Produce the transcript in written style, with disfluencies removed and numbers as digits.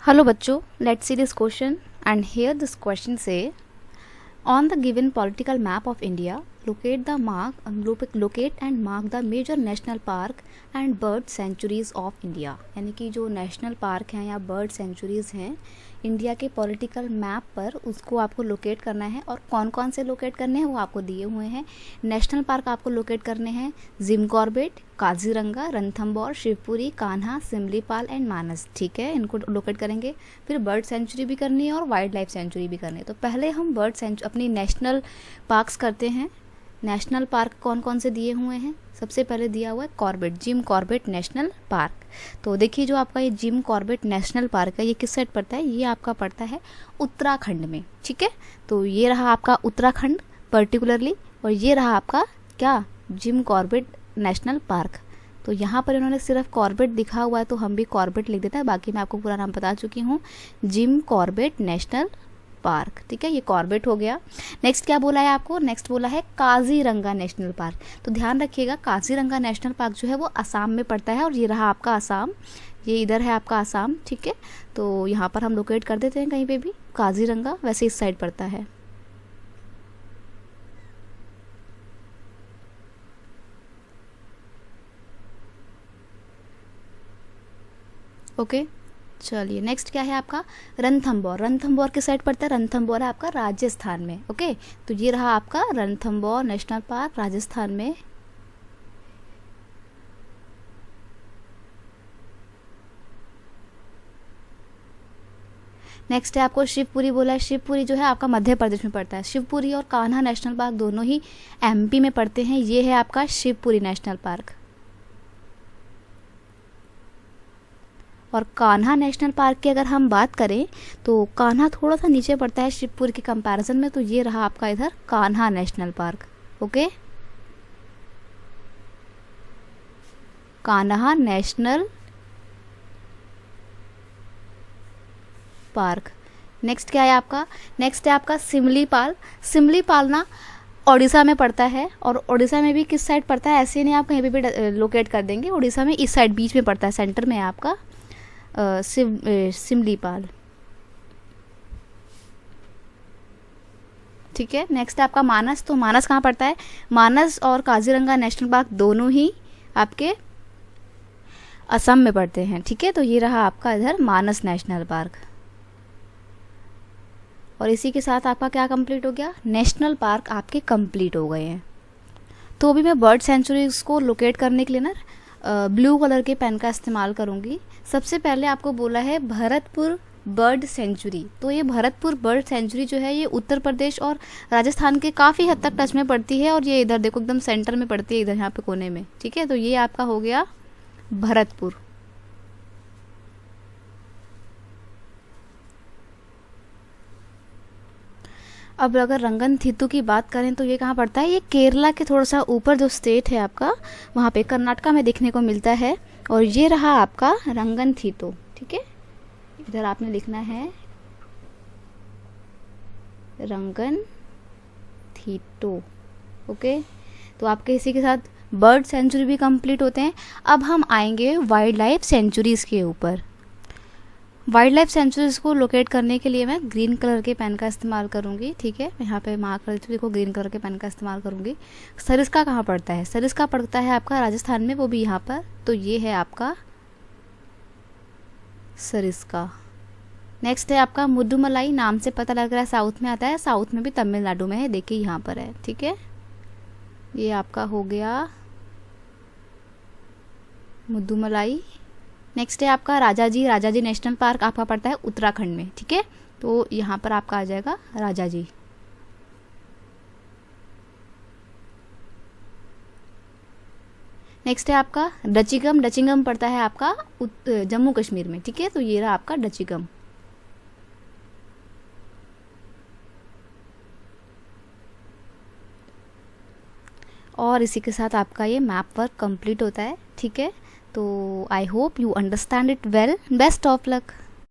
Hello बच्चों, let's see this question and here this question say on the given political map of India locate and mark the major national park and bird sanctuaries of India। यानी कि जो national park हैं या bird centuries हैं India के political map पर उसको आपको लोकेट करना है और कौन कौन से लोकेट करने हैं वो आपको दिए हुए हैं। नेशनल पार्क आपको लोकेट करने हैं Jim Corbett, Kaziranga, Ranthambore, Shivpuri, Kanha, Simlipal and Manas. ठीक है, इनको लोकेट करेंगे। फिर बर्ड सेंचुरी भी करनी है और वाइल्ड लाइफ सेंचुरी भी करनी है। तो पहले हम बर्ड सेंचुरी अपनी नेशनल पार्क्स करते हैं। नेशनल पार्क कौन कौन से दिए हुए हैं? सबसे पहले दिया हुआ है Corbett, Jim Corbett national park. तो देखिए जो आपका ये जिम कॉर्बेट नेशनल पार्क है ये किस साइड पड़ता है? ये आपका पड़ता है उत्तराखंड में। ठीक है, तो ये रहा आपका उत्तराखंड पर्टिकुलरली और ये रहा आपका क्या, जिम कॉर्बेट नेशनल पार्क। तो यहाँ पर इन्होंने सिर्फ कॉर्बेट दिखा हुआ है तो हम भी कॉर्बेट लिख देते हैं, बाकी मैं आपको पूरा नाम बता चुकी हूँ, जिम कॉर्बेट नेशनल पार्क। ठीक है, ये कॉर्बेट हो गया। नेक्स्ट क्या बोला है आपको? नेक्स्ट बोला है काजीरंगा नेशनल पार्क। तो ध्यान रखिएगा काजीरंगा नेशनल पार्क जो है वो असम में पड़ता है और ये रहा आपका असम, ये इधर है आपका असम। ठीक है, तो यहाँ पर हम लोकेट कर देते हैं कहीं पे भी काजीरंगा, वैसे इस साइड पड़ता है। ओके चलिए, नेक्स्ट क्या है आपका? रणथंबोर। रणथंबोर किस साइड पड़ता है? रणथंबोर है आपका राजस्थान में। ओके, तो ये रहा आपका रणथंबोर नेशनल पार्क राजस्थान में। नेक्स्ट है आपको शिवपुरी बोला है। शिवपुरी जो है आपका मध्य प्रदेश में पड़ता है। शिवपुरी और कान्हा नेशनल पार्क दोनों ही एमपी में पड़ते हैं। ये है आपका शिवपुरी नेशनल पार्क। और कान्हा नेशनल पार्क की अगर हम बात करें तो कान्हा थोड़ा सा नीचे पड़ता है शिवपुरी के कंपैरिजन में। तो ये रहा आपका इधर Kanha national park. Okay, Kanha national park. Next क्या है आपका? नेक्स्ट है आपका सिमलीपाल। सिमलीपाल ना उड़ीसा में पड़ता है और उड़ीसा में भी किस साइड पड़ता है ऐसे ही नहीं, आप कहीं पे भी लोकेट कर देंगे। उड़ीसा में इस साइड बीच में पड़ता है, सेंटर में है आपका सिमलीपाल। ठीक है, नेक्स्ट है आपका मानस। तो मानस कहाँ पड़ता है? मानस और काजीरंगा नेशनल पार्क दोनों ही आपके असम में पड़ते हैं। ठीक है, तो ये रहा आपका इधर मानस नेशनल पार्क। और इसी के साथ आपका क्या कंप्लीट हो गया? नेशनल पार्क आपके कंप्लीट हो गए हैं। तो अभी मैं बर्ड सेंचुरीज को लोकेट करने के लिए ना ब्लू कलर के पेन का इस्तेमाल करूँगी। सबसे पहले आपको बोला है भरतपुर बर्ड सेंचुरी। तो ये भरतपुर बर्ड सेंचुरी जो है ये उत्तर प्रदेश और राजस्थान के काफ़ी हद तक टच में पड़ती है और ये इधर देखो एकदम सेंटर में पड़ती है, इधर यहाँ पे कोने में। ठीक है, तो ये आपका हो गया भरतपुर। अब अगर रंगनथीतू की बात करें तो ये कहाँ पड़ता है? ये केरला के थोड़ा सा ऊपर जो स्टेट है आपका वहाँ पे कर्नाटका में देखने को मिलता है। और ये रहा आपका रंगनथीतू। ठीक है, इधर आपने लिखना है रंगनथीतू। ओके, तो आपके इसी के साथ बर्ड सेंचुरी भी कंप्लीट होते हैं। अब हम आएंगे वाइल्ड लाइफ सेंचुरीज़ के ऊपर। वाइल्ड लाइफ सेंचुरीज को लोकेट करने के लिए मैं ग्रीन कलर के पेन का इस्तेमाल करूंगी। ठीक है, मैं यहाँ पे मार्क कर देती हूँ, देखो ग्रीन कलर के पेन का इस्तेमाल करूंगी। सरिस्का कहाँ पड़ता है? सरिस्का पड़ता है आपका राजस्थान में, वो भी यहाँ पर। तो ये है आपका सरिस्का। नेक्स्ट है आपका मुद्दुमलाई। नाम से पता लग रहा है साउथ में आता है, साउथ में भी तमिलनाडु में है, देखिए यहाँ पर है। ठीक है, ये आपका हो गया मुद्दुमलाई। नेक्स्ट है आपका राजाजी। राजाजी नेशनल पार्क आपका पड़ता है उत्तराखंड में। ठीक है, तो यहाँ पर आपका आ जाएगा राजाजी। नेक्स्ट है आपका डचिगम। डचिगम पड़ता है आपका जम्मू कश्मीर में। ठीक है, तो ये रहा आपका डचिगम। और इसी के साथ आपका ये मैप वर्क कंप्लीट होता है। ठीक है, तो I hope you understand it well. Best of luck.